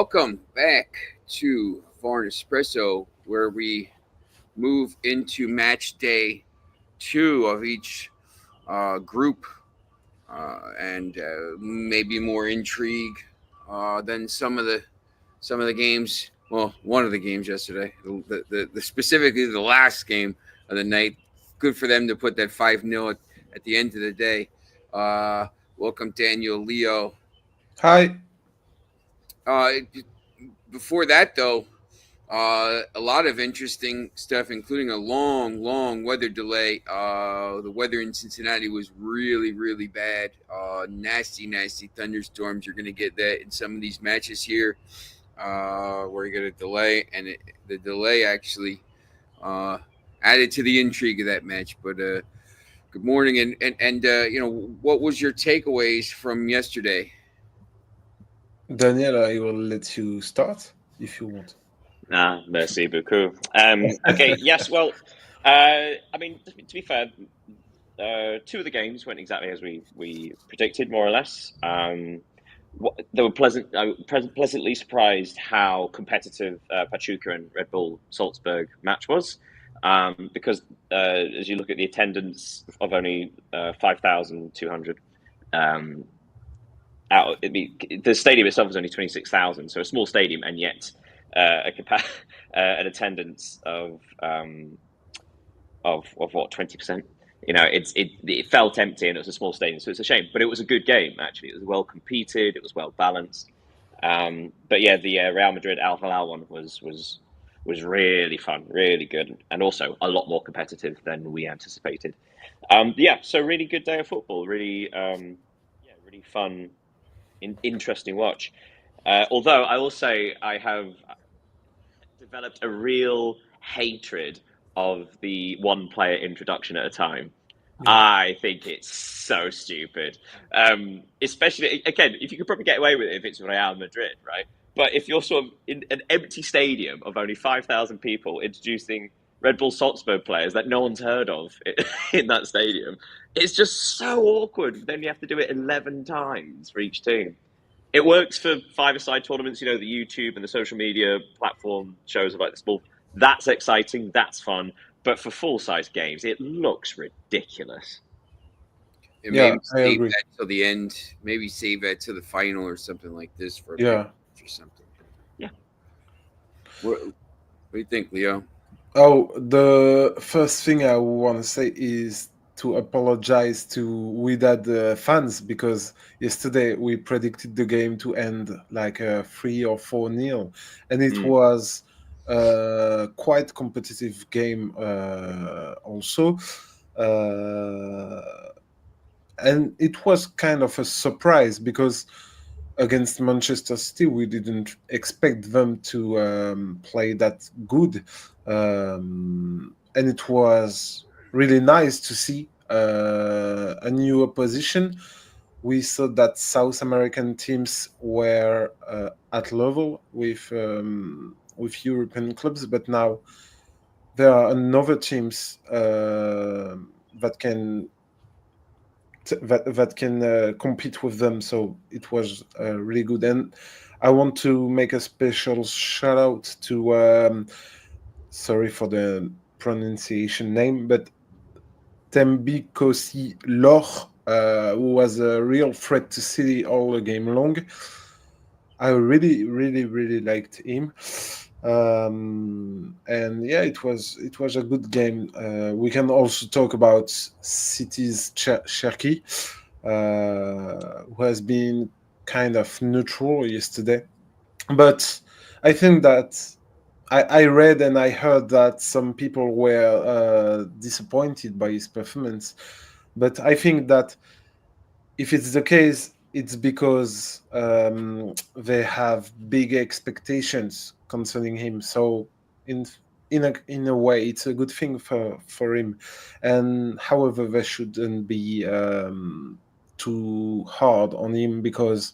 welcome back to VAR Espresso, where we move into match day two of each group, and maybe more intrigue than some of the games. Well, one of the games yesterday, the specifically the last game of the night. Good for them to put that 5-0 at the end of the day. Welcome, Daniel, Leo. Hi. Uh, Before that, though, a lot of interesting stuff, including a long weather delay. The weather in Cincinnati was really, really bad. Nasty thunderstorms. You're going to get that in some of these matches here, where you get a delay, and the delay actually uh, added to the intrigue of that match. But good morning, and what was your takeaways from yesterday? Daniel, I will let you start if you want. Ah, merci beaucoup. Okay, yes, well, I mean, to be fair, two of the games went exactly as we predicted, more or less. They were pleasantly surprised how competitive Pachuca and Red Bull Salzburg match was, because as you look at the attendance of only 5,200, the stadium itself was only 26,000, so a small stadium, and yet an attendance of what, 20%. It felt empty, and it was a small stadium, so it's a shame. But it was a good game, actually. It was well competed. It was well balanced. But yeah, the Real Madrid Al Hilal one was really fun, really good, and also a lot more competitive than we anticipated. Yeah, so really good day of football. Really, really fun, interesting watch. Although I will say I have developed a real hatred of the one player introduction at a time. Yeah. I think it's so stupid. Especially, again, if you could probably get away with it if it's Real Madrid, right? But if you're sort of in an empty stadium of only 5,000 people introducing Red Bull Salzburg players that no one's heard of in that stadium, it's just so awkward. Then you have to do it 11 times for each team. It works for five-a-side tournaments, the YouTube and the social media platform shows of like the sport. That's exciting, that's fun. But for full-size games, it looks ridiculous. And Yeah, maybe I save agree. that till the end. Maybe save that to the final or something like this for a big Yeah. match or something. Yeah. What do you think, Leo? Oh, the first thing I want to say is to apologize to Wydad fans because yesterday we predicted the game to end like 3 or 4-0, and it was quite competitive game also. Uh, and it was kind of a surprise because against Manchester City, we didn't expect them to play that good, and it was really nice to see a new opposition. We saw that South American teams were at level with European clubs, but now there are another teams that can compete with them. So it was really good, and I want to make a special shout out to sorry for the pronunciation name, but Tembi Kosi Loch, who was a real threat to City all the game long. I really liked him. And yeah, it was a good game. We can also talk about City's Cherki, who has been kind of neutral yesterday. But I think that I read and I heard that some people were disappointed by his performance. But I think that if it's the case, it's because they have big expectations concerning him. So in a way, it's a good thing for him. And however, they shouldn't be too hard on him because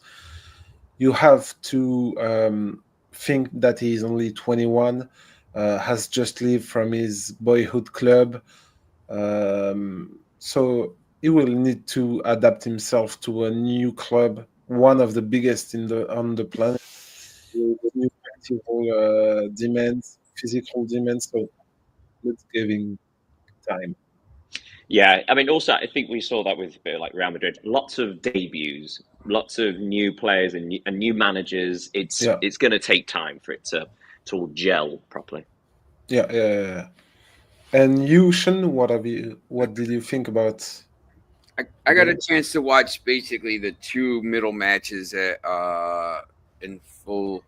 you have to think that he's only 21, has just left from his boyhood club. So he will need to adapt himself to a new club, one of the biggest on the planet. individual demands, physical demands. So let's giving time. Yeah, I mean, also I think we saw that with like Real Madrid. Lots of debuts, lots of new players and new managers. Yeah, It's going to take time for it to all gel properly. yeah. And you, Sean, what did you think about I the got a game? chance to watch basically the two middle matches in full,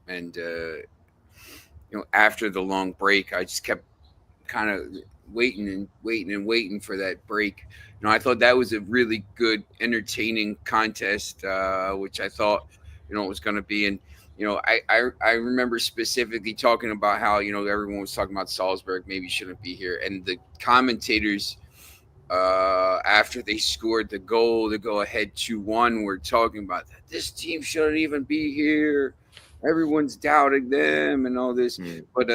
and after the long break, I just kept kind of waiting for that break. I thought that was a really good, entertaining contest, which I thought it was going to be. And I remember specifically talking about how everyone was talking about Salzburg maybe shouldn't be here, and the commentators after they scored the goal to go ahead 2-1, we're talking about that this team shouldn't even be here. Everyone's doubting them and all this. Mm. But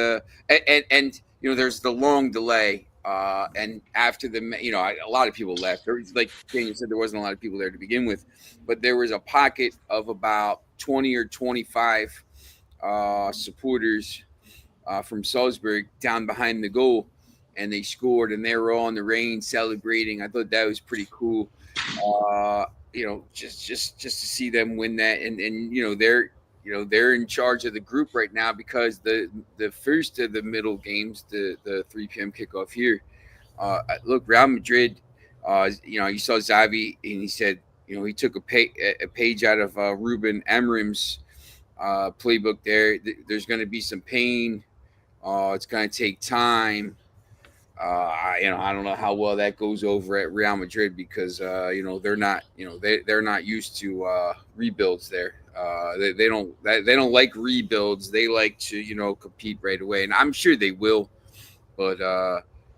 and there's the long delay. And after a lot of people left. There was, like Daniel said, there wasn't a lot of people there to begin with, but there was a pocket of about 20 or 25 supporters from Salzburg down behind the goal, and they scored, and they were all in the rain celebrating. I thought that was pretty cool. Just to see them win that, and they're in charge of the group right now because the first of the middle games, the 3 p.m. kickoff here. Look, Real Madrid. You saw Xavi, and he said, he took a page out of Ruben Amorim's playbook. There's going to be some pain. It's going to take time. I don't know how well that goes over at Real Madrid because they're not they're not used to rebuilds there. They don't like rebuilds. They like to compete right away, and I'm sure they will. But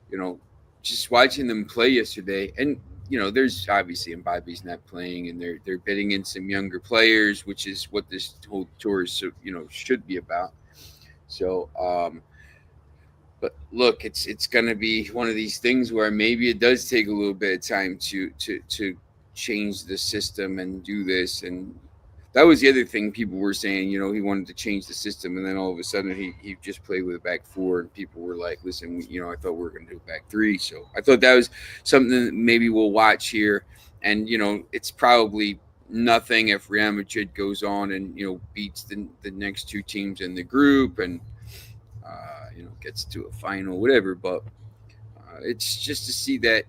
you know, just watching them play yesterday, and there's obviously Mbappe's not playing, and they're bidding in some younger players, which is what this whole tour is should be about. So. But look, it's going to be one of these things where maybe it does take a little bit of time to change the system and do this. And that was the other thing people were saying. He wanted to change the system, and then all of a sudden he just played with a back four, and people were like, "Listen, I thought we were going to do a back three." So I thought that was something that maybe we'll watch here. And it's probably nothing if Real Madrid goes on and beats the next two teams in the group and gets to a final, whatever. But it's just to see that,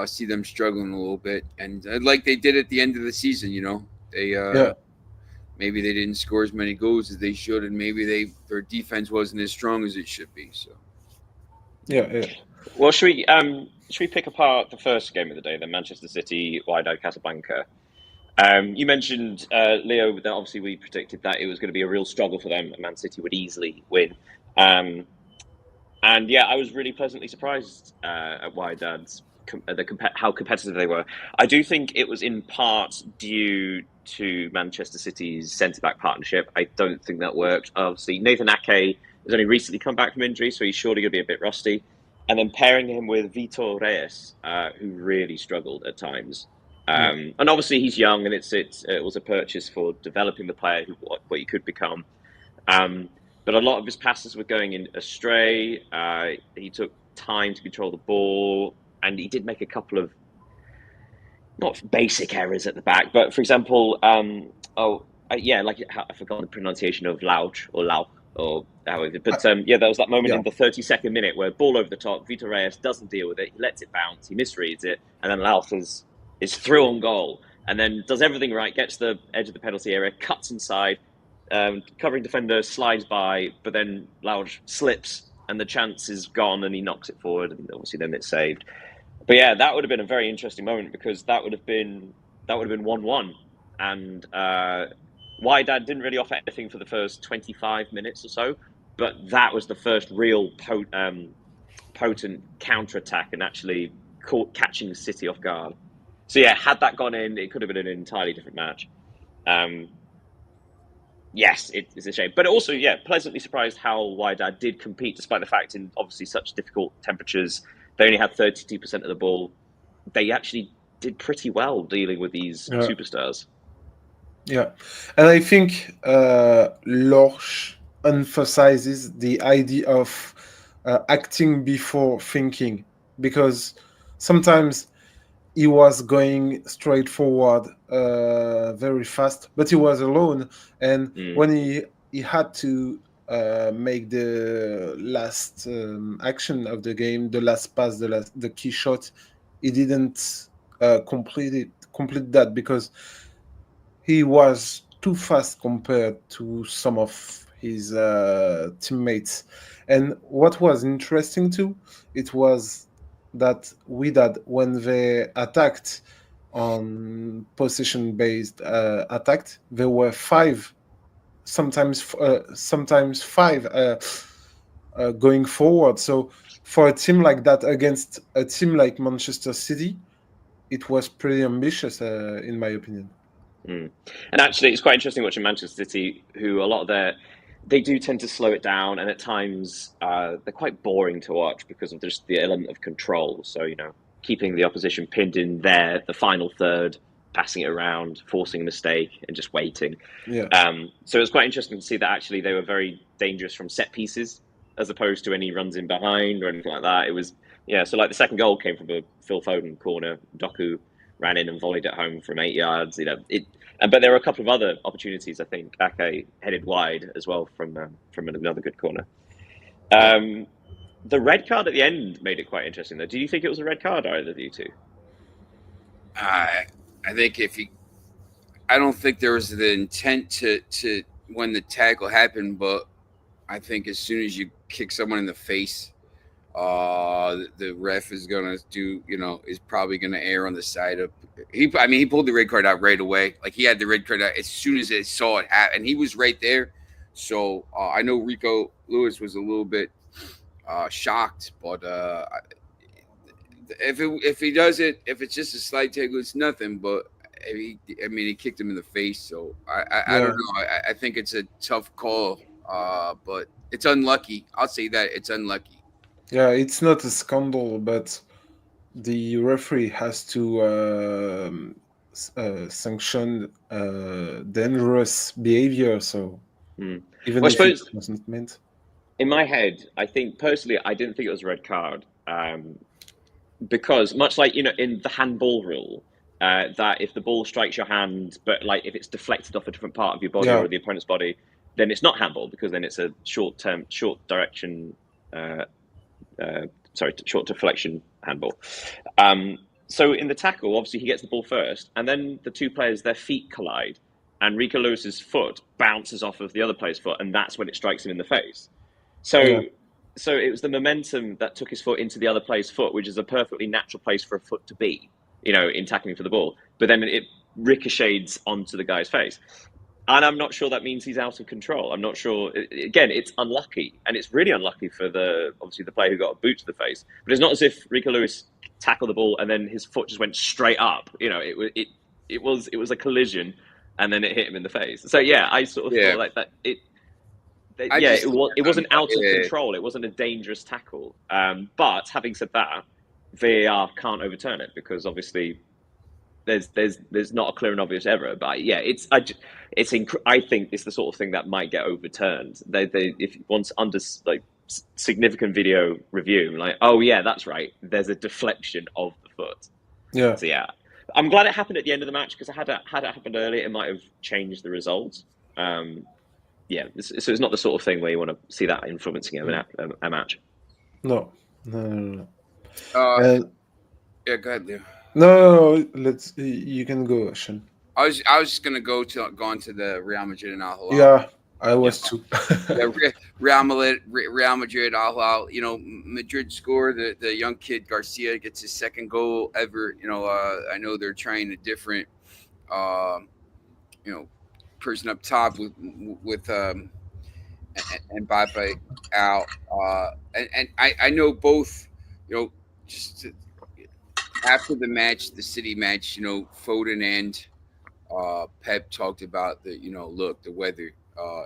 see them struggling a little bit, and like they did at the end of the season. They Yeah, maybe they didn't score as many goals as they should, and maybe their defense wasn't as strong as it should be. So yeah. Well, should we pick apart the first game of the day, then Manchester City, Wydad Casablanca? You mentioned Leo that obviously we predicted that it was going to be a real struggle for them, and Man City would easily win. And yeah, I was really pleasantly surprised at Wydad's how competitive they were. I do think it was in part due to Manchester City's centre-back partnership. I don't think that worked. Obviously, Nathan Ake has only recently come back from injury, so he's surely going to be a bit rusty. And then pairing him with Vitor Reyes, who really struggled at times. And obviously he's young, and it was a purchase for developing the player what he could become. But a lot of his passes were going in astray. He took time to control the ball, and he did make a couple of not basic errors at the back. But for example, like I forgot the pronunciation of Lauch or Lauch or however. But there was that moment Yeah. in the 32nd minute where ball over the top. Vitor Reyes doesn't deal with it. He lets it bounce. He misreads it, and then Lauch is through on goal, and then does everything right. Gets the edge of the penalty area, cuts inside. Covering defender slides by, but then Lauch slips and the chance is gone and he knocks it forward, and obviously then it's saved. But yeah, that would have been a very interesting moment because that would have been 1-1, and Wydad didn't really offer anything for the first 25 minutes or so, but that was the first real potent counter-attack and actually catching City off guard. So yeah, had that gone in, it could have been an entirely different match. Yes, it's a shame. But also, yeah, pleasantly surprised how Wydad did compete, despite the fact in obviously such difficult temperatures. They only had 32% of the ball. They actually did pretty well dealing with these superstars. Yeah, and I think Lorch emphasizes the idea of acting before thinking, because sometimes he was going straight forward very fast, but he was alone, and Mm. when he had to make the last action of the game, the last pass, the key shot, he didn't complete that because he was too fast compared to some of his teammates. And what was interesting too, it was that Widad, when they attacked on position-based attacked, there were five, sometimes five going forward. So for a team like that against a team like Manchester City, it was pretty ambitious, in my opinion. Mm. And actually, it's quite interesting watching Manchester City, who a lot of they do tend to slow it down, and at times they're quite boring to watch because of just the element of control. So, keeping the opposition pinned in there, the final third, passing it around, forcing a mistake, and just waiting. Yeah. So it's quite interesting to see that actually they were very dangerous from set pieces as opposed to any runs in behind or anything like that. It was, yeah, so like the second goal came from a Phil Foden corner. Doku ran in and volleyed it home from 8 yards. But there were a couple of other opportunities. I think Ake headed wide as well from another good corner. Yeah. The red card at the end made it quite interesting, though. Do you think it was a red card, either of you two? I I think I don't think there was the intent to when the tackle happened, but I think as soon as you kick someone in the face, the ref is gonna is probably gonna err on the side of I mean, he pulled the red card out right away. Like he had the red card out as soon as they saw it happen, and he was right there. So I know Rico Lewis was a little bit shocked, but if he does it, if it's just a slight tackle, it's nothing. But I mean, he kicked him in the face, so I don't Yeah. know. I think it's a tough call, but it's unlucky. I'll say that it's unlucky. Yeah, it's not a scandal, but the referee has to sanction dangerous behavior. So Hmm. even Well, I if it suppose wasn't meant, in my head, I think personally, I didn't think it was a red card. Because much like in the handball rule, that if the ball strikes your hand, but like if it's deflected off a different part of your body yeah, or the opponent's body, then it's not handball because then it's a short direction, uh, short deflection handball. Um, so in the tackle, obviously he gets the ball first, and then the two players their feet collide, and Rico Lewis's foot bounces off of the other player's foot, and that's when it strikes him in the face. yeah, So so it was the momentum that took his foot into the other player's foot, which is a perfectly natural place for a foot to be, in tackling for the ball. But then it ricochets onto the guy's face. And I'm not sure that means he's out of control. I'm not sure. Again, it's unlucky, and it's really unlucky for obviously the player who got a boot to the face. But it's not as if Rico Lewis tackled the ball and then his foot just went straight up. It was a collision, and then it hit him in the face. So yeah, I sort of Yeah, thought like that. I Yeah, just think it that's wasn't out of yeah. control. It wasn't a dangerous tackle. But having said that, VAR can't overturn it because obviously there's not a clear and obvious error. But yeah, I think it's the sort of thing that might get overturned. If once under like significant video review, like, oh yeah, that's right. There's a deflection of the foot. yeah. So yeah, I'm glad it happened at the end of the match because had it happened earlier, it might have changed the result. Um, yeah, so it's not the sort of thing where you want to see that influencing a match. No, no, no, no. Uh, And yeah, go ahead, Leo. no, let's. You can go, Sean. I was just gonna go on to the Real Madrid and Al Hilal. Yeah, I Yeah. was too. Yeah, Real Madrid, Al Hilal. Madrid score. The young kid Garcia gets his second goal ever. I know they're trying a different, um, you know, person up top with Mbappe out. And I know both. Just after the match, the City match. Foden and Pep talked about look, the weather.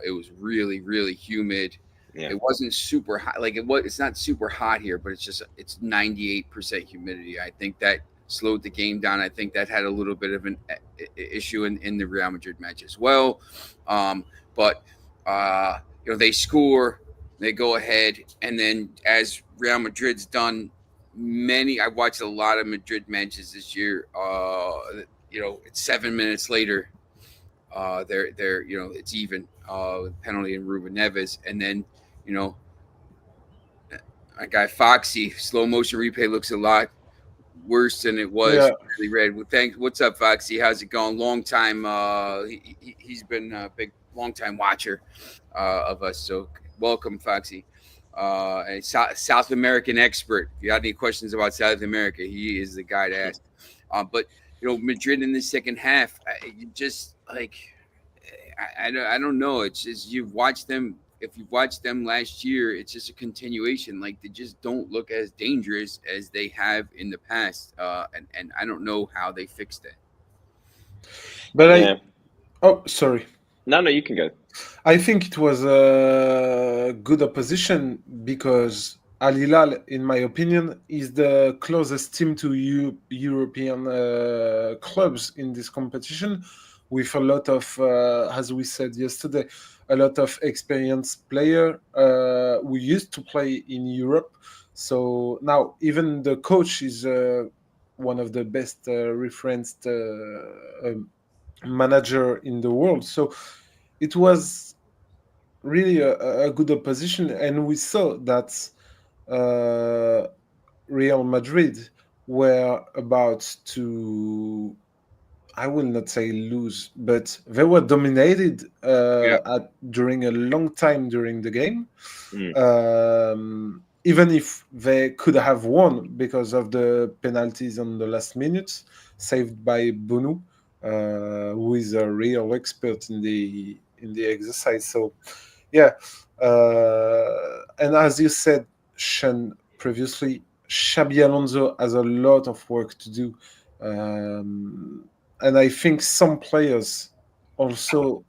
It was really, really humid. Yeah. It wasn't super hot. Like it's not super hot here, but it's 98% humidity. I think that slowed the game down. I think that had a little bit of an issue in the Real Madrid match as well. But they score, they go ahead, and then as Real Madrid's done I watched a lot of Madrid matches this year. It's 7 minutes later. They're it's even penalty in Ruben Neves, and then you know my guy Foxy slow motion replay looks a lot worse than it was Yeah. really red. Well, thanks. What's up, Foxy? How's it going? Long time. He's been a big long time watcher of us. So welcome, Foxy. A South American expert. If you got any questions about South America, he is the guy to ask. But Madrid in the second half, you just like I don't know. It's just you've watched them. If you've watched them last year, it's just a continuation. Like they just don't look as dangerous as they have in the past, and I don't know how they fixed it. But sorry. No, you can go. I think it was a good opposition because Al Hilal, in my opinion, is the closest team to European clubs in this competition, with a lot of, as we said yesterday, a lot of experienced player who used to play in Europe. So now even the coach is one of the best referenced manager in the world. So it was really a good opposition, and we saw that Real Madrid were about to, I will not say lose, but they were dominated during a long time during the game. Even if they could have won because of the penalties on the last minutes saved by Bonu, who is a real expert in the exercise. So, yeah, and as you said, Sean, previously, Xabi Alonso has a lot of work to do, and I think some players also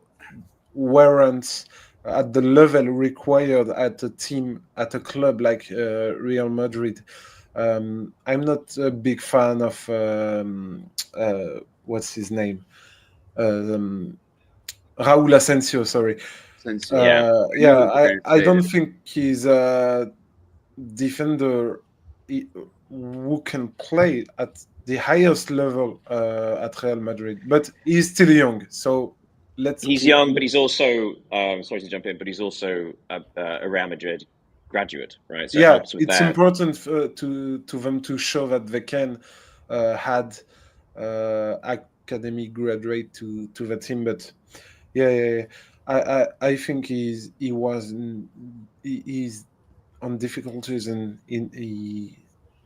weren't at the level required at a club like Real Madrid. I'm not a big fan of what's his name, Raúl Asensio. Sorry. I don't think he's a defender who can play at the highest level at Real Madrid, but he's still young. So he's young, but he's also sorry to jump in, but he's also a Real Madrid graduate, right? So yeah, it's important to them to show that they can had academy graduate to the team. But yeah. I think he's on difficulties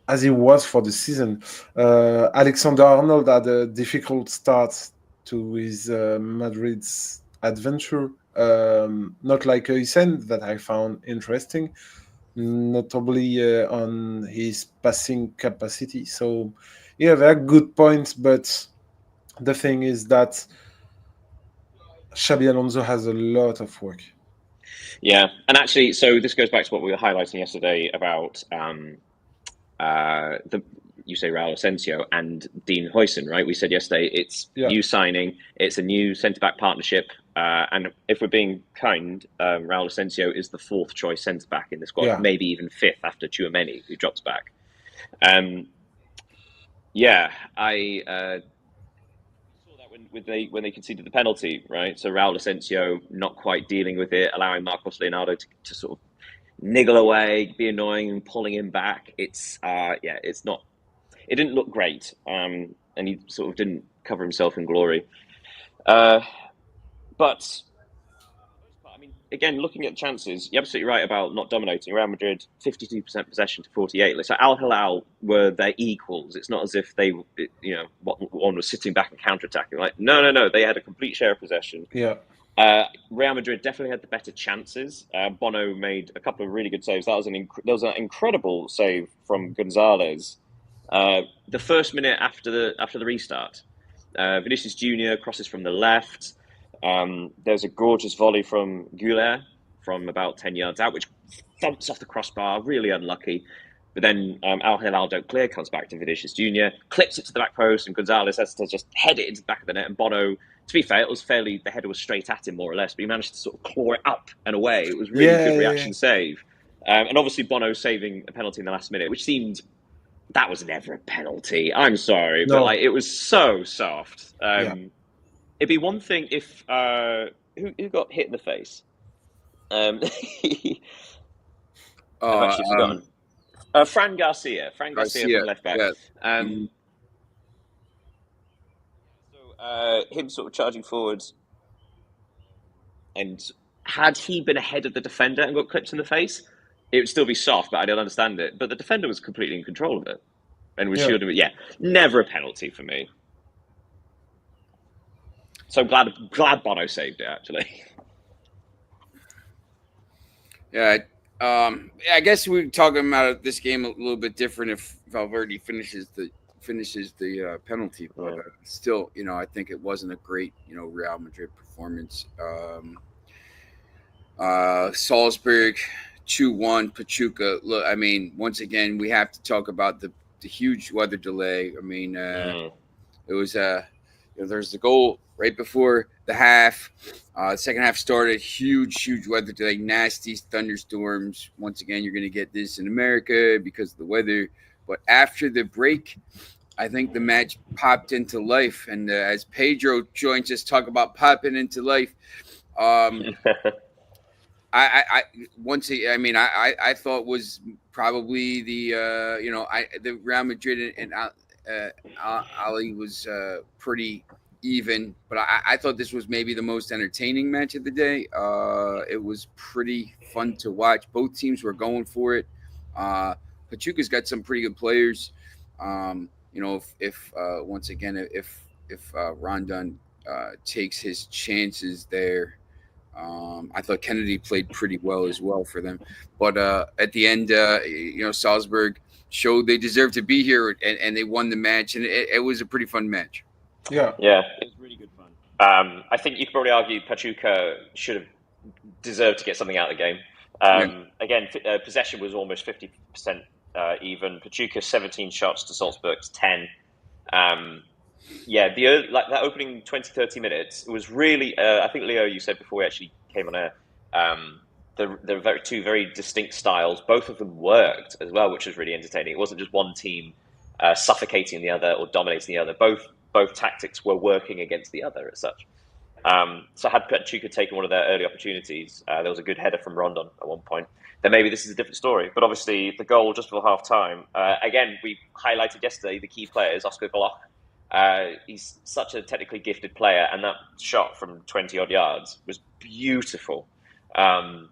as he was for the season. Alexander Arnold had a difficult start to his Madrid's adventure. Not like Hysén, that I found interesting, notably on his passing capacity. So, yeah, they're good points, but the thing is that Xabi Alonso has a lot of work. Yeah, and actually, so this goes back to what we were highlighting yesterday about you say Raul Asensio and Dean Huijsen, right? We said yesterday it's new signing, it's a new centre-back partnership, and if we're being kind, Raul Asensio is the fourth choice centre-back in the squad, maybe even fifth after Tchouaméni, who drops back. I saw that when they conceded the penalty, right? So Raul Asensio not quite dealing with it, allowing Marcos Leonardo to sort of niggle away, be annoying, and pulling him back. It's not. It didn't look great, and he sort of didn't cover himself in glory. But I mean, again, looking at chances, you're absolutely right about not dominating. Real Madrid, 52% possession to 48%. So Al Hilal were their equals. It's not as if they, one was sitting back and counterattacking. Like, no, they had a complete share of possession. Yeah. Real Madrid definitely had the better chances. Bono made a couple of really good saves. That was an incredible save from Gonzalez. The first minute after the restart, Vinicius Junior crosses from the left. There's a gorgeous volley from Güler from about 10 yards out, which thumps off the crossbar. Really unlucky. But then Al Hilal don't clear, comes back to Vinicius Jr., clips it to the back post, and Gonzalez has to just head it into the back of the net. And Bono, to be fair, it was the header was straight at him more or less, but he managed to sort of claw it up and away. It was really good reaction save. And obviously Bono saving a penalty in the last minute, which seemed that was never a penalty. I'm sorry, but like it was so soft. It'd be one thing if who got hit in the face. I've actually forgotten. Fran Garcia from left back. Yeah. So him sort of charging forwards, and had he been ahead of the defender and got clipped in the face, it would still be soft, but I don't understand it. But the defender was completely in control of it and was shielding it. Yeah, never a penalty for me. So glad Bono saved it, actually. Yeah, I guess we're talking about this game a little bit different if Valverde finishes the penalty, but still, I think it wasn't a great, Real Madrid performance. Salzburg 2-1, Pachuca. Look, I mean, once again, we have to talk about the huge weather delay. I mean, it was there's the goal right before the half. Second half started, huge weather delay, nasty thunderstorms. Once again, you're going to get this in America because of the weather. But after the break, I think the match popped into life. And as Pedro joins us, talk about popping into life. I thought was probably the Real Madrid and Ali was pretty even, but I thought this was maybe the most entertaining match of the day. It was pretty fun to watch. Both teams were going for it. Pachuca's got some pretty good players. If once again, if Rondon takes his chances there. I thought Kennedy played pretty well as well for them. But at the end, Salzburg showed they deserved to be here, and they won the match, and it was a pretty fun match. Yeah, it was really good fun. I think you could probably argue Pachuca should have deserved to get something out of the game. Again, possession was almost 50% even. Pachuca 17 shots to Salzburg's 10. That opening 20-30 minutes, it was really, I think, Leo, you said before we actually came on air, the two very distinct styles, both of them worked as well, which was really entertaining. It wasn't just one team suffocating the other or dominating the other. Both tactics were working against the other as such. So had Pachuca taken one of their early opportunities, there was a good header from Rondon at one point, then maybe this is a different story. But obviously, the goal just before half-time, again, we highlighted yesterday the key players, Oscar Glock. He's such a technically gifted player, and that shot from 20-odd yards was beautiful. I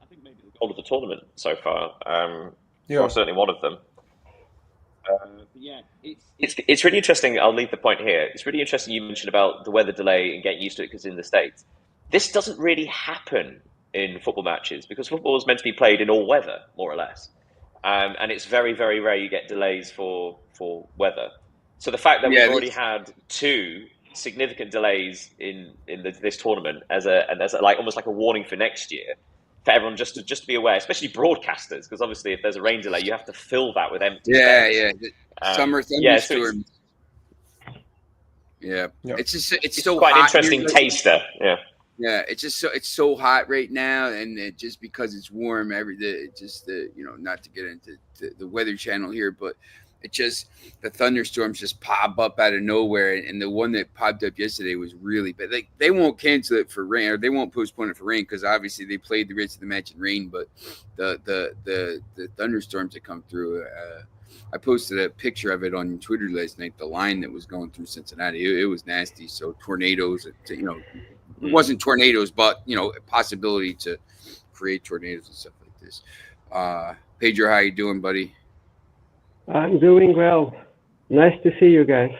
think maybe the goal of the tournament so far. Or certainly one of them. It's really interesting. I'll leave the point here. It's really interesting you mentioned about the weather delay and getting used to it because in the States, this doesn't really happen in football matches because football is meant to be played in all weather, more or less. And it's very, very rare you get delays for weather. So the fact that we've already had two significant delays in this tournament as almost like a warning for next year, for everyone just to be aware, especially broadcasters, because obviously if there's a rain delay, you have to fill that with empty space. Summer thunderstorms. It's so quite hot. An interesting taster. It's so hot right now, and just because it's warm not to get into the Weather Channel here, but it just the thunderstorms just pop up out of nowhere, and the one that popped up yesterday was really bad. They won't cancel it for rain, or they won't postpone it for rain because obviously they played the rest of the match in rain. But the thunderstorms that come through, I posted a picture of it on Twitter last night. The line that was going through Cincinnati, it was nasty. So tornadoes, it wasn't tornadoes, but a possibility to create tornadoes and stuff like this. Pedro, how you doing, buddy? I'm doing well. Nice to see you guys.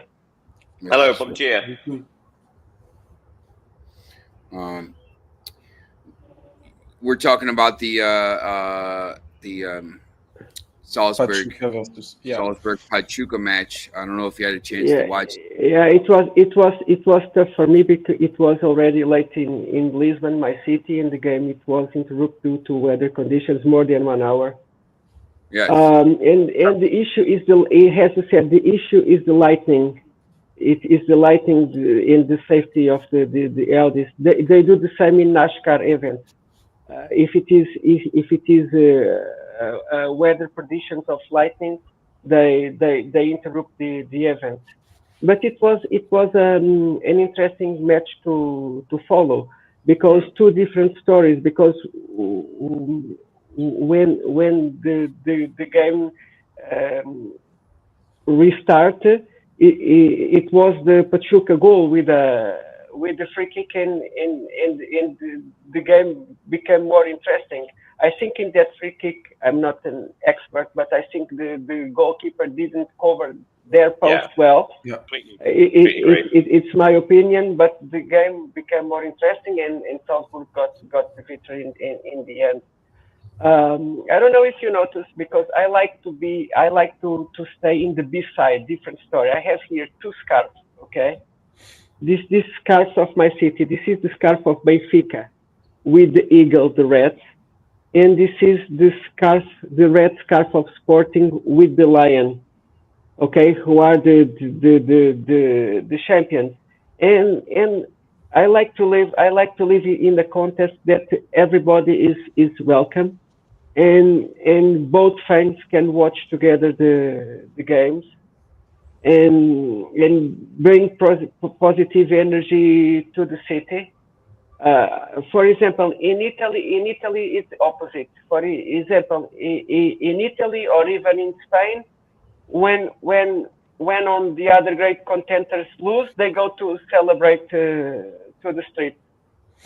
Hello, bom dia. We're talking about the Salzburg Pachuca match. I don't know if you had a chance to watch. Yeah, it was tough for me because it was already late in Lisbon, my city, and the game it was interrupted due to weather conditions more than 1 hour. Yes. And the issue is it has to say the issue is the lighting. It is the lighting in the safety of the elders. They do the same in NASCAR events. If it is weather predictions of lightning, they interrupt the event. But it was an interesting match to follow because two different stories. Because when the game um, restarted, it was the Pachuca goal with the free kick, and the game became more interesting. I think in that free kick, I'm not an expert, but I think the goalkeeper didn't cover their post Yeah, well. Yeah. completely agree. It's my opinion, but the game became more interesting, and Salzburg got the victory in the end. I don't know if you noticed because I like to stay in the B side, different story. I have here two scarves, okay? This scarf of my city. This is the scarf of Benfica with the eagle, the red, and this is the red scarf of Sporting with the lion, okay? Who are the champions? And I like to live in the context that everybody is welcome and both fans can watch together the games and bring positive energy to the city. For example, in Italy it's opposite. For example, in Italy or even in Spain, when when when on the other great contenders lose, they go to celebrate to the street.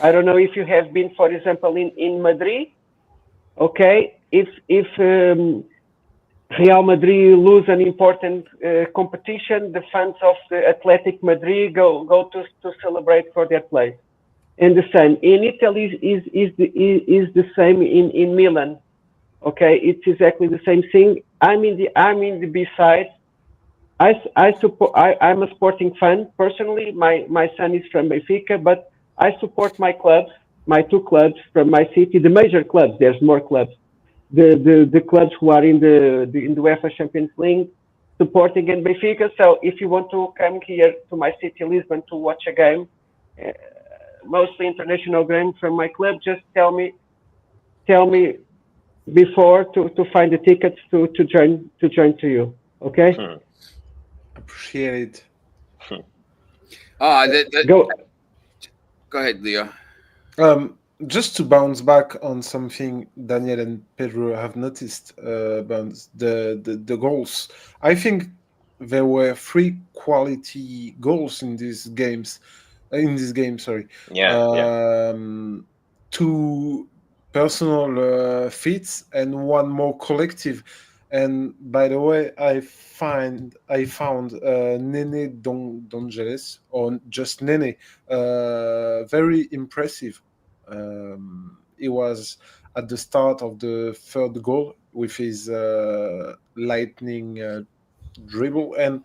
I don't know if you have been, for example, in Madrid. Okay, if Real Madrid lose an important competition, the fans of the Athletic Madrid go to celebrate for their place. And the same in Italy is the same in Milan. Okay, it's exactly the same thing. I'm in the B side. I support. I'm a sporting fan personally. My son is from Benfica, but I support my two clubs from my city, the major clubs. There's more clubs, the clubs who are in the UEFA Champions League, supporting in Benfica. So if you want to come here to my city, Lisbon, to watch a game, uh, mostly international game from my club, just tell me before to find the tickets to join to you. Okay, Appreciate it. go. Go ahead, Leo. Just to bounce back on something Daniel and Pedro have noticed about the goals. I think there were three quality goals in these games. In this game, sorry. Yeah. Two personal feats and one more collective. And by the way, I found Nene Dongeles or just Nene very impressive. He was at the start of the third goal with his lightning dribble, and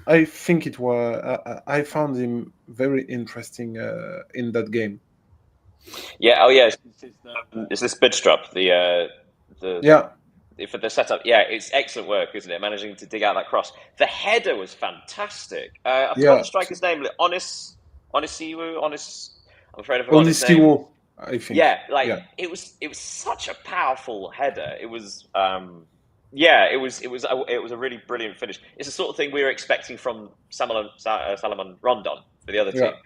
I think it was. I found him very interesting in that game. Yeah. Oh, yeah. It's this Bidstrup, the Yeah, for the setup. Yeah, it's excellent work, isn't it? Managing to dig out that cross. The header was fantastic. I forgot yeah. the striker's name. Onisiwu. I'm afraid I've forgotten his name. Onistiwo, I think. Yeah, like Yeah, it was such a powerful header. It was yeah, it was a really brilliant finish. It's the sort of thing we were expecting from Salomon Rondon for the other yeah. team.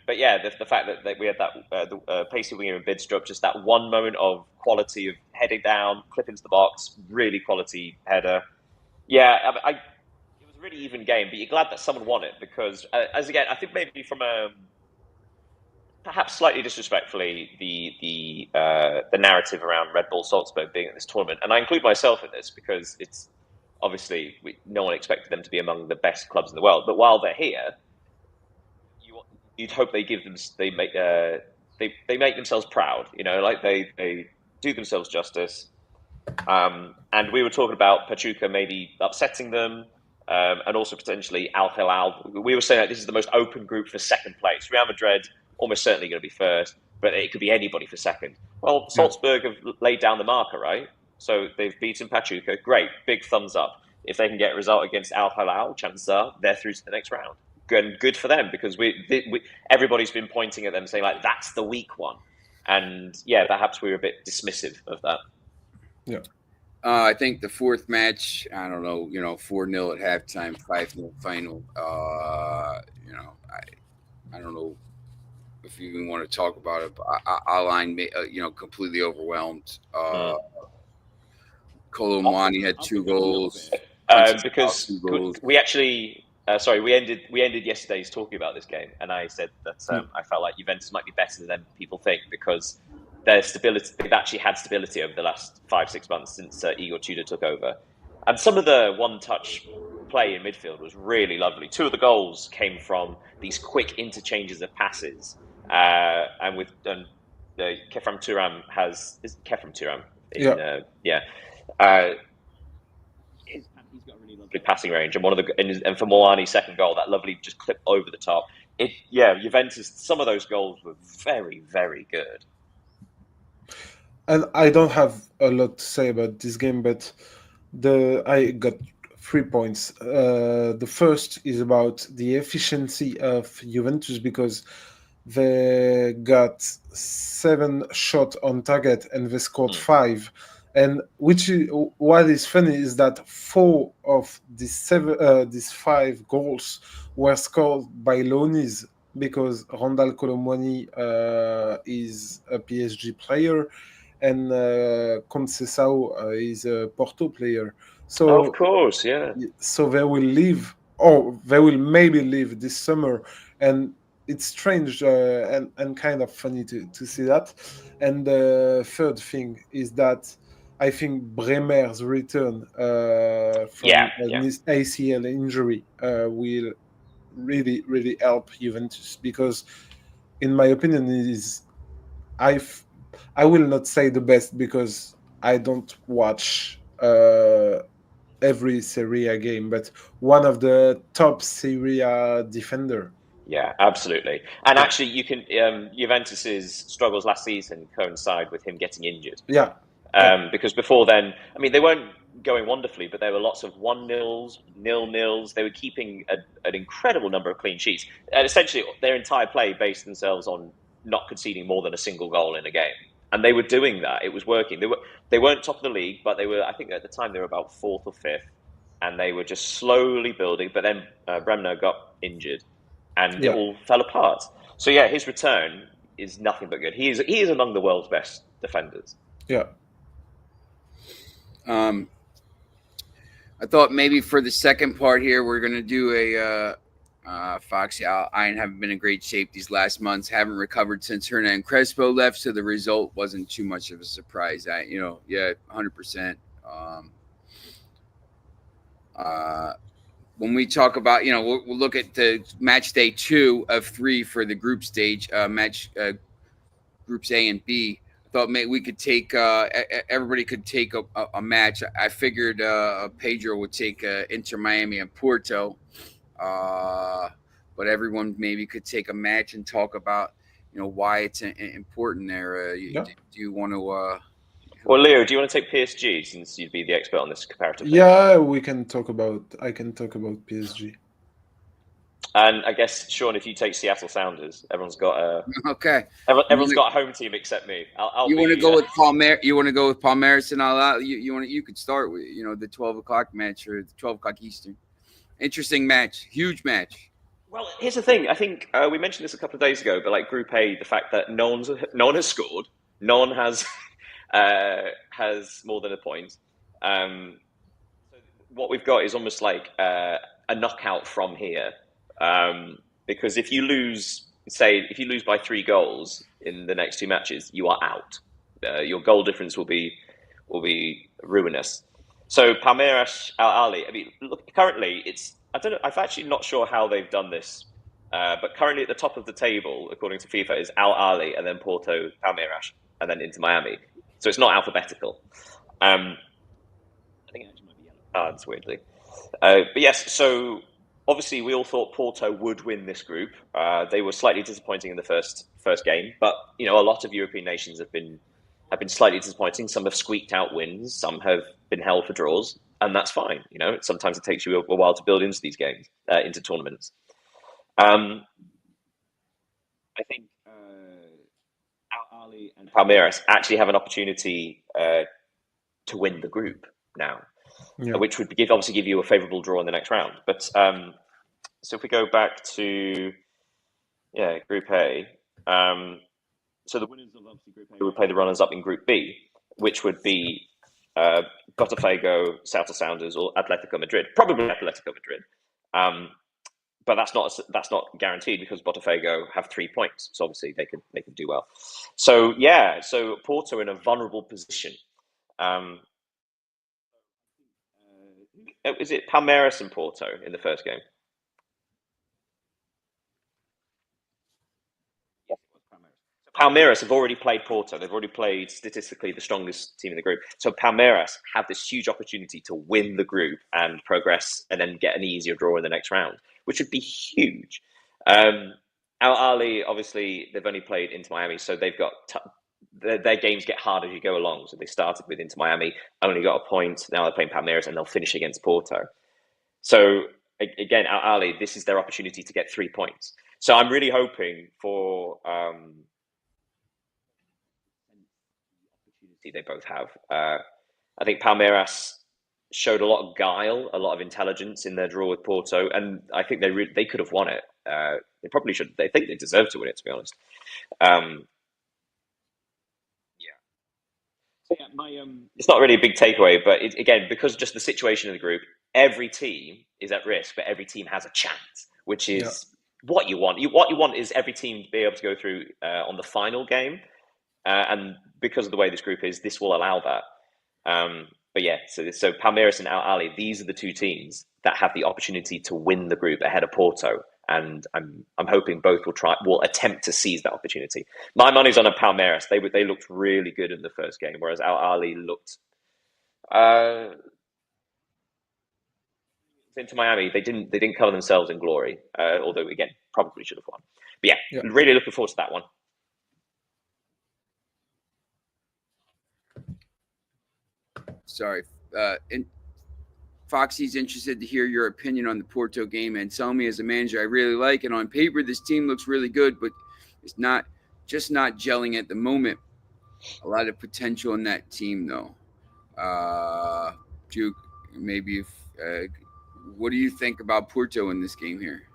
But yeah, the fact that we had that the pacey winger in Bidstrup, just that one moment of quality of heading down, clip into the box, really quality header. Yeah, it was a really even game, but you're glad that someone won it because, as again, I think maybe from a perhaps slightly disrespectfully the narrative around Red Bull Salzburg being at this tournament, and I include myself in this because it's obviously no one expected them to be among the best clubs in the world. But while they're here, you'd hope they make themselves proud. You know, like they do themselves justice. And we were talking about Pachuca maybe upsetting them. And also potentially Al Hilal. We were saying that this is the most open group for second place. Real Madrid almost certainly going to be first, but it could be anybody for second. Well, Yeah. Salzburg have laid down the marker, right? So they've beaten Pachuca. Great, big thumbs up. If they can get a result against Al Hilal, chances are they're through to the next round. Good for them, because everybody's been pointing at them saying like that's the weak one, and yeah, perhaps we were a bit dismissive of that. Yeah. I think the fourth match, I don't know, 4-0 at halftime, 5-0 final. I don't know if you even want to talk about it, but Align, completely overwhelmed. Kolomwani had 2 goals. Because 2 goals. we actually, we ended yesterday's talking about this game, and I said that I felt like Juventus might be better than people think because their stability, they've actually had stability over the last 5-6 months since Igor Tudor took over, and some of the one-touch play in midfield was really lovely. 2 of the goals came from these quick interchanges of passes, and with Kefram Turam is Kefram Turam he's got a really lovely passing range, and and for Moani's second goal, that lovely just clip over the top. Juventus, some of those goals were very, very good. And I don't have a lot to say about this game, but I got 3 points. The first is about the efficiency of Juventus, because they got 7 shots on target and they scored 5. And what is funny is that 4 of these 5 goals were scored by loanies, because Randall Colomwani is a PSG player, and Conceição is a Porto player. So of course, yeah. So they will leave, or they will maybe leave this summer, and it's strange and kind of funny to see that. And the third thing is that I think Bremer's return from his ACL injury will really, really help Juventus, because in my opinion I will not say the best, because I don't watch every Serie A game, but one of the top Serie A defender. Yeah, absolutely. And actually, you can Juventus's struggles last season coincide with him getting injured. Yeah. Because before then, I mean, they weren't going wonderfully, but there were lots of 1-0s, 0-0s. They were keeping an incredible number of clean sheets. And essentially, their entire play based themselves on not conceding more than a single goal in a game. And they were doing that. It was working. They weren't top of the league, but they were, I think at the time, they were about 4th or 5th. And they were just slowly building. But then Bremner got injured, and it all fell apart. So yeah, his return is nothing but good. He is among the world's best defenders. Yeah. I thought maybe for the second part here, we're going to do Foxy. I haven't been in great shape these last months. Haven't recovered since Hernan Crespo left, so the result wasn't too much of a surprise. 100%. When we talk about, we'll look at the match day 2 of 3 for the group stage, groups A and B. Thought maybe we could take everybody could take a match. I figured Pedro would take Inter Miami and Porto, but everyone maybe could take a match and talk about why it's important there. Do you want to? Well, Leo, do you want to take PSG since you'd be the expert on this comparative? Yeah, I can talk about PSG. And I guess, Sean, if you take Seattle Sounders, everyone's got a Everyone's got a home team except me. You want to go with Palmer? You want to go with Palmeiras and all that? You could start with the 12 o'clock match, or the 12 o'clock Eastern. Interesting match, huge match. Well, here's the thing. I think we mentioned this a couple of days ago, but like Group A, the fact that no one has scored, no one has more than a point. So what we've got is almost like a knockout from here. Because if you lose by 3 goals in the next 2 matches, you are out. Your goal difference will be ruinous. So Palmeiras, Al Ahly. I mean, look, currently I'm actually not sure how they've done this, but currently at the top of the table, according to FIFA, is Al Ahly and then Porto, Palmeiras, and then Inter Miami. So it's not alphabetical. I think it actually might be yellow cards, weirdly. But yes, so. Obviously, we all thought Porto would win this group. They were slightly disappointing in the first game, but a lot of European nations have been have been slightly disappointing. Some have squeaked out wins. Some have been held for draws, and that's fine. Sometimes it takes you a while to build into these games, into tournaments. I think Al Ahly and Palmeiras actually have an opportunity to win the group now, which would obviously give you a favourable draw in the next round. But so if we go back to Group A, so the winners of obviously Group A would play the runners-up in Group B, which would be Botafogo, Salta Sounders, or Atletico Madrid. Probably Atletico Madrid. But that's not guaranteed because Botafogo have 3 points, so obviously they can do well. So so Porto in a vulnerable position. Is it Palmeiras and Porto in the first game? Yes, it was Palmeiras. So Palmeiras have already played Porto. They've already played statistically the strongest team in the group. So Palmeiras have this huge opportunity to win the group and progress, and then get an easier draw in the next round, which would be huge. Al Ahly, obviously, they've only played Inter Miami, so they've got their games get harder as you go along. So they started with Inter Miami, only got a point. Now they're playing Palmeiras, and they'll finish against Porto. So again, Al Ahly, this is their opportunity to get 3 points. So I'm really hoping for opportunity they both have. I think Palmeiras showed a lot of guile, a lot of intelligence in their draw with Porto, and I think they could have won it. They probably should. They think they deserve to win it, to be honest. It's not really a big takeaway, but again, because just the situation in the group, every team is at risk, but every team has a chance, which is what you want. What you want is every team to be able to go through on the final game, and because of the way this group is, this will allow that. But so Palmeiras and Al Ahly, these are the two teams that have the opportunity to win the group ahead of Porto, and I'm hoping both will attempt to seize that opportunity. My money's on a Palmeiras. They looked really good in the first game, whereas Al Ahly looked into Miami. They didn't cover themselves in glory, although again probably should have won. But really looking forward to that one. Sorry. And Foxy's interested to hear your opinion on the Porto game. And tell me, as a manager, I really like it. On paper, this team looks really good, but it's not gelling at the moment. A lot of potential in that team, though. Duke, maybe what do you think about Porto in this game here?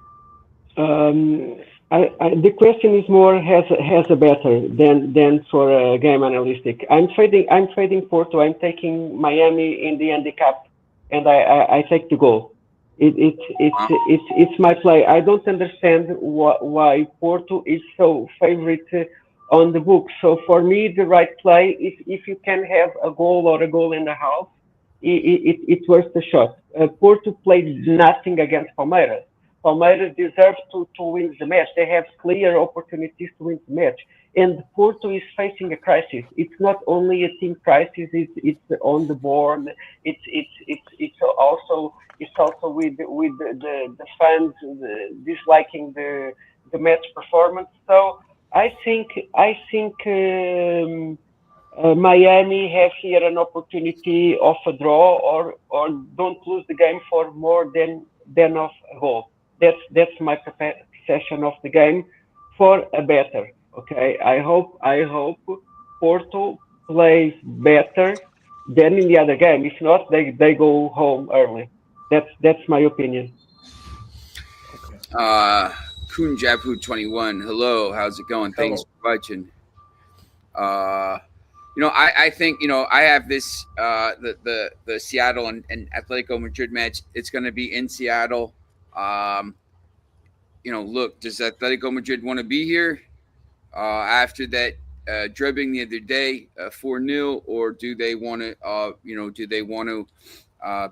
The question is more has a better than for a game analytic. I'm trading Porto. I'm taking Miami in the handicap, and I take the goal. It's my play. I don't understand why Porto is so favorite on the book. So for me, the right play is if you can have a goal or a goal and a half, it's worth the shot. Porto played nothing against Palmeiras. Palmeiras deserves to win the match. They have clear opportunities to win the match. And Porto is facing a crisis. It's not only a team crisis. It's on the board. It's also with the fans disliking the match performance. So I think Miami have here an opportunity of a draw or don't lose the game for more than of a goal. That's my perception of the game for a better. Okay, I hope Porto plays better than in the other game. If not, they go home early. That's my opinion. Kunjapu 21. Hello, how's it going? Thanks for watching. I think I have this the Seattle and Atletico Madrid match. It's going to be in Seattle. Look, does Atletico Madrid want to be here after that drubbing the other day, 4-0, or do they want to,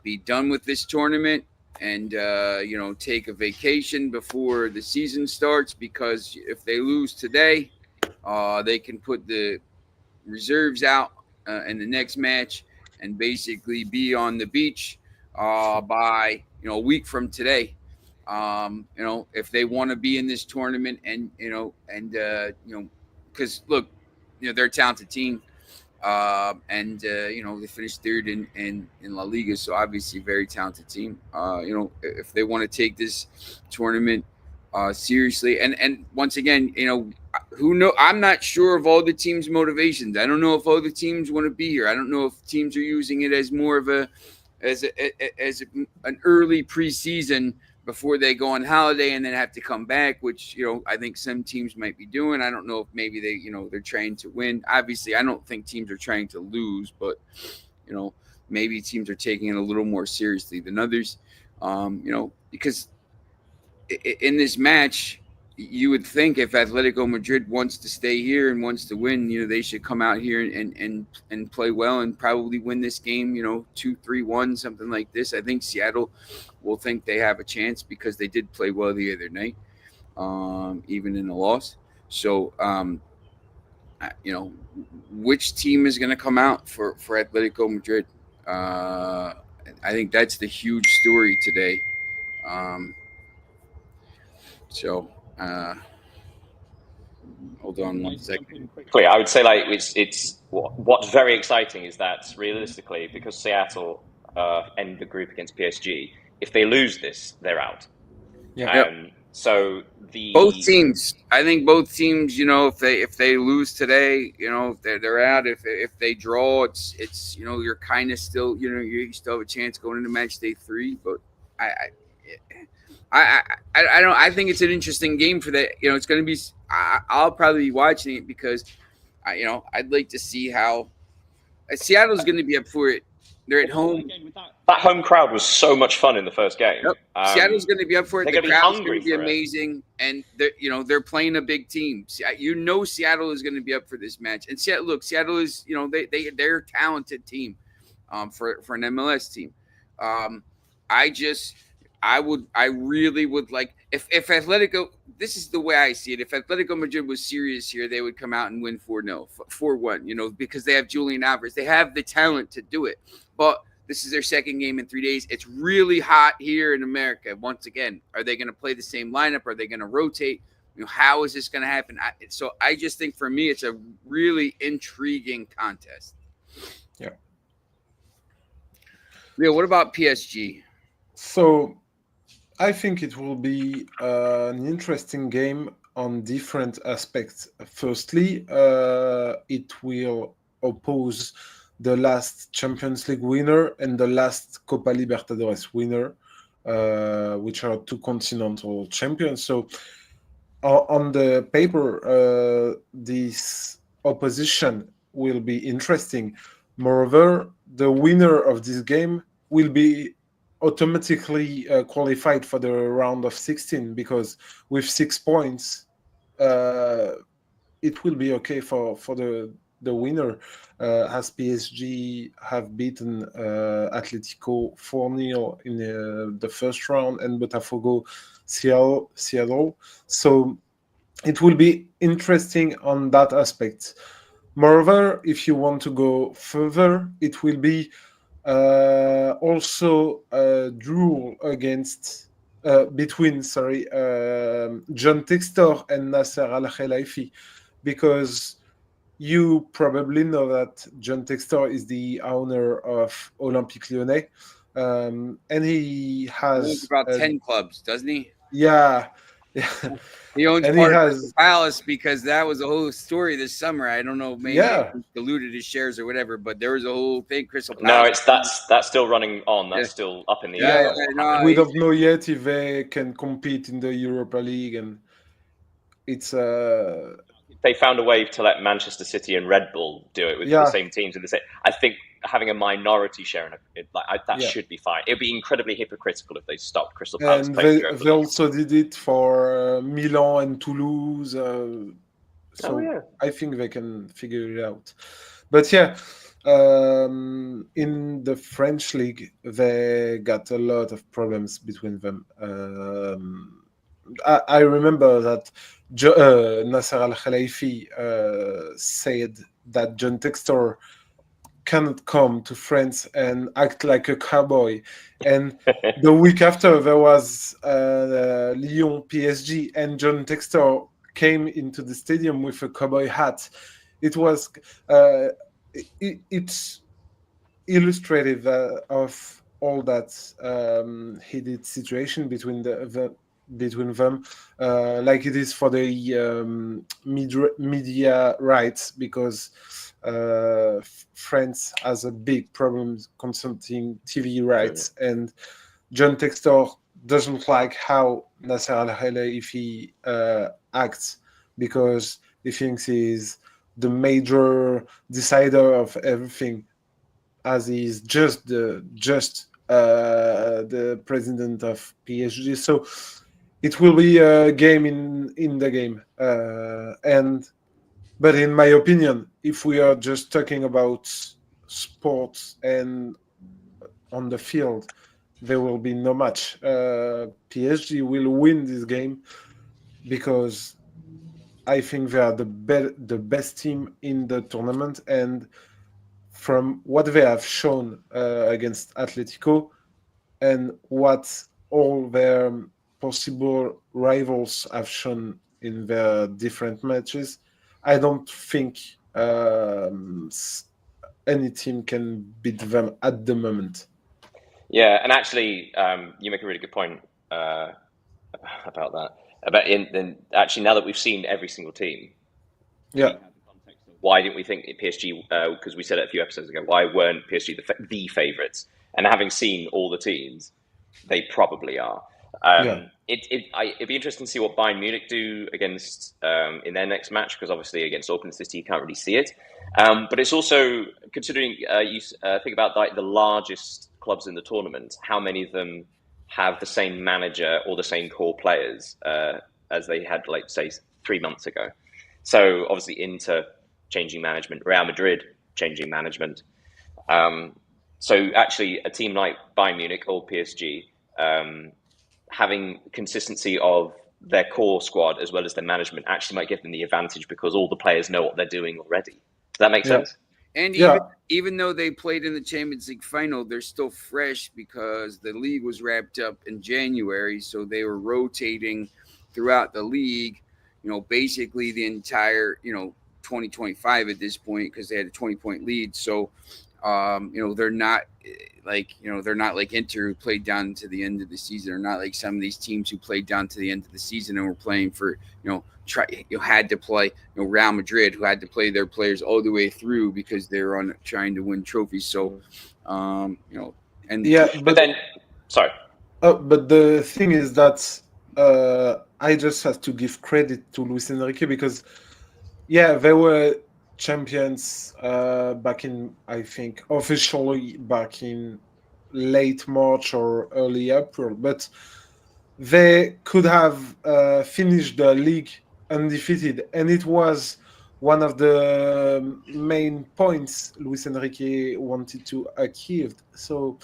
be done with this tournament and take a vacation before the season starts? Because if they lose today, they can put the reserves out in the next match and basically be on the beach by a week from today. If they want to be in this tournament, and because look, they're a talented team. And they finished third in La Liga, so obviously a very talented team. If they want to take this tournament seriously, and once again, who know? I'm not sure of all the teams' motivations. I don't know if all the teams want to be here. I don't know if teams are using it as more of an early preseason before they go on holiday and then have to come back, which I think some teams might be doing. I don't know if maybe they're trying to win. Obviously, I don't think teams are trying to lose, but maybe teams are taking it a little more seriously than others. Because in this match, you would think if Atletico Madrid wants to stay here and wants to win, they should come out here and play well and probably win this game, 2-3-1, something like this. I think Seattle will think they have a chance because they did play well the other night, even in a loss. So, which team is going to come out for Atletico Madrid? I think that's the huge story today. So, hold on one second. Quickly, I would say it's what's very exciting is that realistically, because Seattle end the group against PSG, if they lose this, they're out. Yeah. So both teams, I think both teams, if they lose today, they're out. If they draw, it's you're kind of still, you still have a chance going into match day 3. But I don't. I think it's an interesting game for that. It's going to be. I'll probably be watching it because, I'd like to see how Seattle's going to be up for it. They're at home. That home crowd was so much fun in the first game. Yep. Seattle's going to be up for it. The crowd's going to be amazing, and they're playing a big team. Seattle is going to be up for this match. And Seattle is they're a talented team, for an MLS team. I really would like if Atletico. This is the way I see it. If Atletico Madrid was serious here, they would come out and win 4-1. Because they have Julian Alvarez. They have the talent to do it. But this is their second game in 3 days. It's really hot here in America. Once again, are they going to play the same lineup? Are they going to rotate? How is this going to happen? So I just think for me, it's a really intriguing contest. Yeah. Yeah. What about PSG? So I think it will be an interesting game on different aspects. Firstly, it will oppose the last Champions League winner and the last Copa Libertadores winner, which are two continental champions. So on the paper, this opposition will be interesting. Moreover, the winner of this game will be automatically qualified for the round of 16 because with 6 points, it will be okay for the winner, as PSG have beaten Atletico 4-0 in the first round and Botafogo Seattle. So it will be interesting on that aspect. Moreover, if you want to go further, it will be also a duel between John Textor and Nasser Al-Khelaifi, because you probably know that John Textor is the owner of Olympique Lyonnais, and he has about 10 clubs, doesn't he? Yeah. He owns part of Palace because that was a whole story this summer. I don't know, maybe he diluted his shares or whatever, but there was a whole thing. Crystal Palace. No, that's still running on. That's still up in the air. We don't know yet if they can compete in the Europa League, and it's they found a way to let Manchester City and Red Bull do it with the same teams in the same. I think having a minority share in that should be fine. It'd be incredibly hypocritical if they stopped Crystal Palace. And they also did it for Milan and Toulouse. I think they can figure it out. But in the French league, they got a lot of problems between them. I remember that Nasser Al-Khelaifi said that John Textor cannot come to France and act like a cowboy. And the week after, there was Lyon PSG, and John Textor came into the stadium with a cowboy hat. It was it's illustrative of all that heated situation between between them, like it is for the media rights, because France has a big problem concerning TV rights, and John Textor doesn't like how Nasser Al Khelaifi acts, because he thinks he's the major decider of everything, as he's the president of PSG. So it will be a game in the game, and but in my opinion, if we are just talking about sports and on the field, there will be no match. PSG will win this game because I think they are the best team in the tournament, and from what they have shown against Atletico and what all their possible rivals have shown in their different matches, I don't think any team can beat them at the moment. Yeah, and actually, you make a really good point about that. Actually, now that we've seen every single team, Yeah, we have the context of why didn't we think PSG? Because we said it a few episodes ago. Why weren't PSG the favourites? And having seen all the teams, they probably are. yeah, It'd be interesting to see what Bayern Munich do against in their next match, because obviously against Auckland City you can't really see it. But it's also considering you think about like the largest clubs in the tournament, how many of them have the same manager or the same core players as they had, like say 3 months ago. So obviously Inter changing management, Real Madrid changing management. So actually, a team like Bayern Munich or PSG having consistency of their core squad as well as their management actually might give them the advantage, because all the players know what they're doing already. Does that make sense? And yeah, even though they played in the Champions League final, they're still fresh because the league was wrapped up in January, so they were rotating throughout the league. Basically the entire 2025 at this point, because they had a 20-point lead. So they're not they're not like Inter, who played down to the end of the season, or not like some of these teams who played down to the end of the season and were playing for had to play Real Madrid, who had to play their players all the way through because they were on trying to win trophies. So and yeah. But then, sorry. But the thing is that I just have to give credit to Luis Enrique, because they were champions back in, I think, officially back in late March or early April, but they could have finished the league undefeated, and it was one of the main points Luis Enrique wanted to achieve. So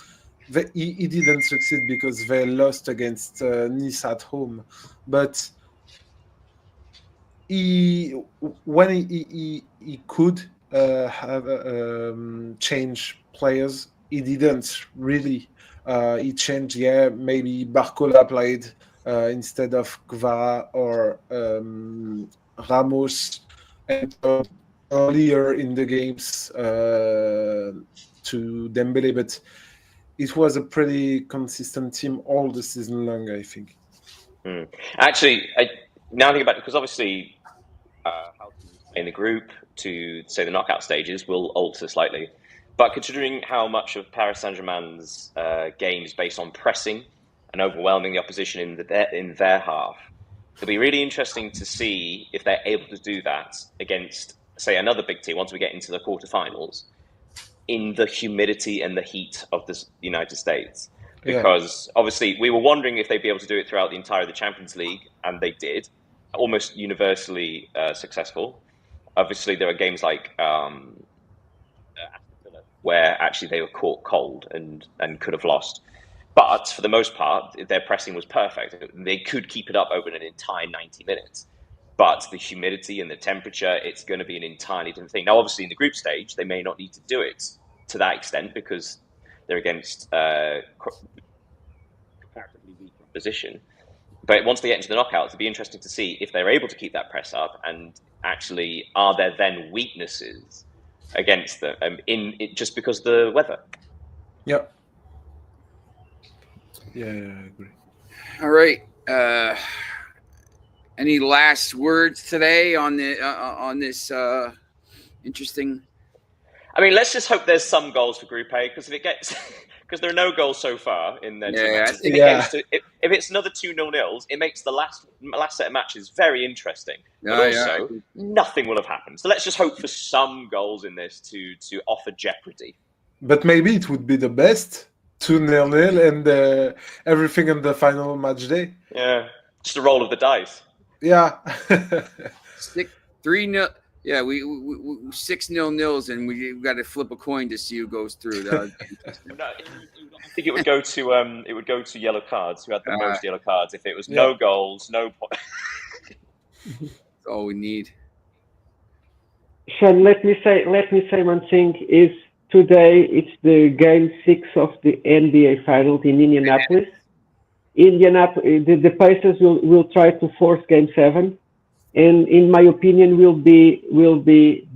he didn't succeed because they lost against Nice at home, but when he could have change players, he didn't really. He changed, maybe Barcola played instead of Kvara, or Ramos entered earlier in the games to Dembele, but it was a pretty consistent team all the season long, I think. Actually, now I think about it, because obviously how teams play in the group to say the knockout stages will alter slightly. But considering how much of Paris Saint-Germain's game is based on pressing and overwhelming the opposition in their half, it'll be really interesting to see if they're able to do that against, say, another big team once we get into the quarterfinals, in the humidity and the heat of the United States. Because obviously we were wondering if they'd be able to do it throughout the entire of the Champions League, and they did, almost universally successful. Obviously, there are games like where actually they were caught cold and could have lost. But for the most part, their pressing was perfect. They could keep it up over an entire 90 minutes. But the humidity and the temperature, it's going to be an entirely different thing. Now, obviously, in the group stage, they may not need to do it to that extent because they're against comparatively weak opposition. But once they get into the knockouts, it'd be interesting to see if they're able to keep that press up, and actually, are there then weaknesses against them just because of the weather. Yeah. Yeah, I agree. All right. Any last words today on this interesting? I mean, let's just hope there's some goals for Group A, because if it gets, because there are no goals so far in their two matches. If it gets to, if it's another 2-0 nils, it makes the last set of matches very interesting. But also, nothing will have happened. So let's just hope for some goals in this to offer jeopardy. But maybe it would be the best 2-0 and everything on the final match day. Yeah, just a roll of the dice. Yeah. 3-0. Yeah, we 6-0 nils, and we got to flip a coin to see who goes through. No, I think it would go to yellow cards. Who had the most yellow cards? If it was no goals, no points. That's all we need. Sean, let me say one thing. Is today it's the game 6 of the NBA Finals in Indianapolis. The Pacers will try to force game 7. And in my opinion, will be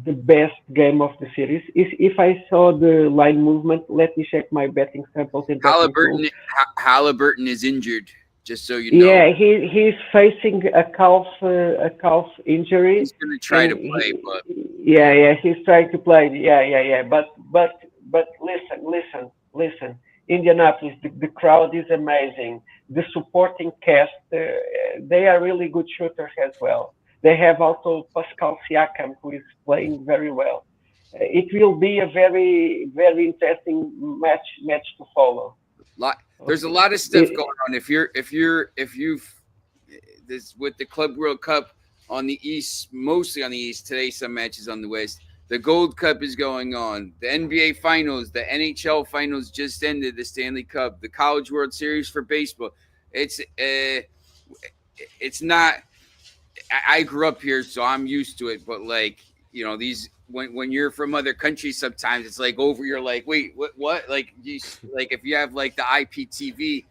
the best game of the series. If I saw the line movement, let me check my betting samples. And Halliburton is injured, just so you know. Yeah, he's facing a calf injury. He's going to try to play, but he's trying to play. Yeah. But listen. Indianapolis, the crowd is amazing. The supporting cast, they are really good shooters as well. They have also Pascal Siakam, who is playing very well. It will be a very, very interesting match to follow. There's a lot of stuff going on. If you've this with the Club World Cup on the East, mostly on the East today, some matches on the West. The Gold Cup is going on. The NBA Finals, the NHL Finals just ended. The Stanley Cup, the College World Series for baseball. It's not. I grew up here, so I'm used to it. But these when you're from other countries, sometimes it's like over. You're like, wait, what? Like if you have like the IPTV,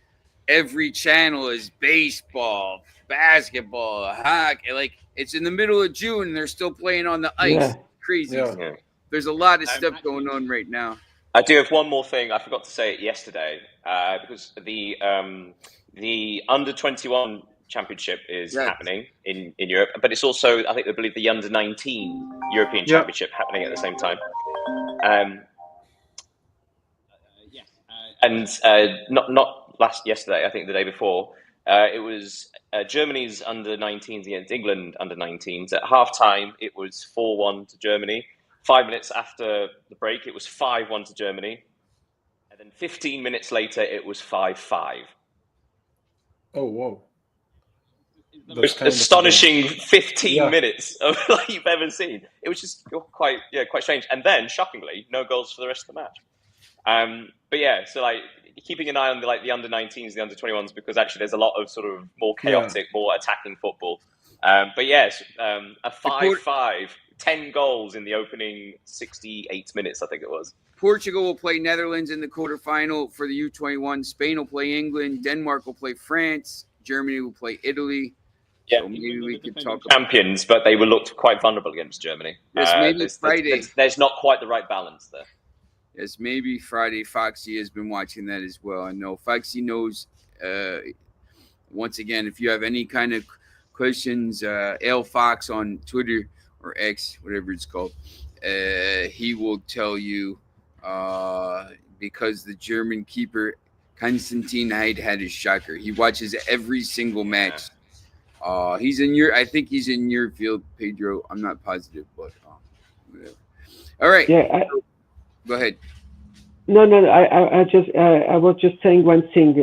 every channel is baseball, basketball, hockey. Like it's in the middle of June, and they're still playing on the ice. Yeah. Crazy. Yeah. There's a lot of stuff going on right now. I do have one more thing. I forgot to say it yesterday because the under-21 championship is happening in Europe, but it's also, I believe the under-19 European Championship happening at the same time. Not yesterday. I think the day before. It was Germany's under-19s against England under-19s. At half-time, it was 4-1 to Germany. 5 minutes after the break, it was 5-1 to Germany. And then 15 minutes later, it was 5-5. Oh, whoa. The most astonishing 15 minutes of you've ever seen. It was just quite strange. And then, shockingly, no goals for the rest of the match. But yeah, so keeping an eye on the under-19s, the under-21s, because actually there's a lot of sort of more chaotic, more attacking football. But yes, a 5-5, 10 goals in the opening 68 minutes, I think it was. Portugal will play Netherlands in the quarterfinal for the U21. Spain will play England. Denmark will play France. Germany will play Italy. Yeah, so maybe we could talk about champions, but they were looked quite vulnerable against Germany. Yes, maybe Friday. There's not quite the right balance there. Yes, maybe Friday. Foxy has been watching that as well. I know Foxy knows. Once again, if you have any kind of questions, L Fox on Twitter or X, whatever it's called, he will tell you because the German keeper Konstantin Heid had his shocker. He watches every single match. He's in your. I think he's in your field, Pedro. I'm not positive, but whatever. All right. Yeah. Go ahead. No. I was just saying one thing.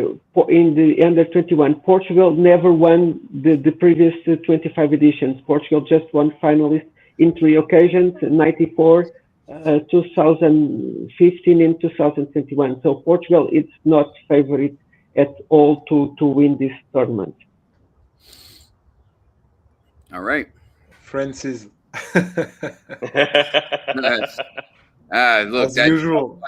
In the under-21, Portugal never won the previous 25 editions. Portugal just won finalists in 3 occasions: 94, 2015, and 2021. So Portugal is not favorite at all to win this tournament. All right. Francis. Look, as usual.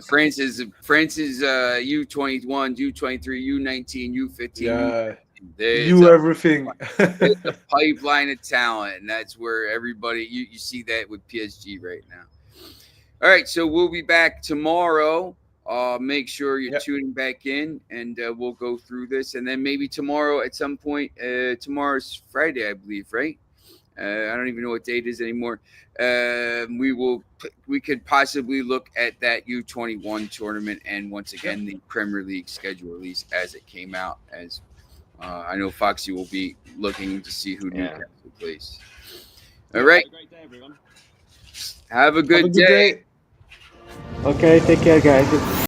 France is U21, U23, U19, U15. Yeah. There's everything. there's a pipeline of talent, and that's where everybody you see that with PSG right now. All right, so we'll be back tomorrow. Make sure you're tuning back in, and we'll go through this, and then maybe tomorrow at some point. Tomorrow's Friday, I believe, right? I don't even know what date it is anymore. We could possibly look at that U21 tournament, and once again the Premier League schedule release as it came out. As I know Foxy will be looking to see who Newcastle plays. All right. Have a great day, everyone. Have a good day. Okay, take care, guys.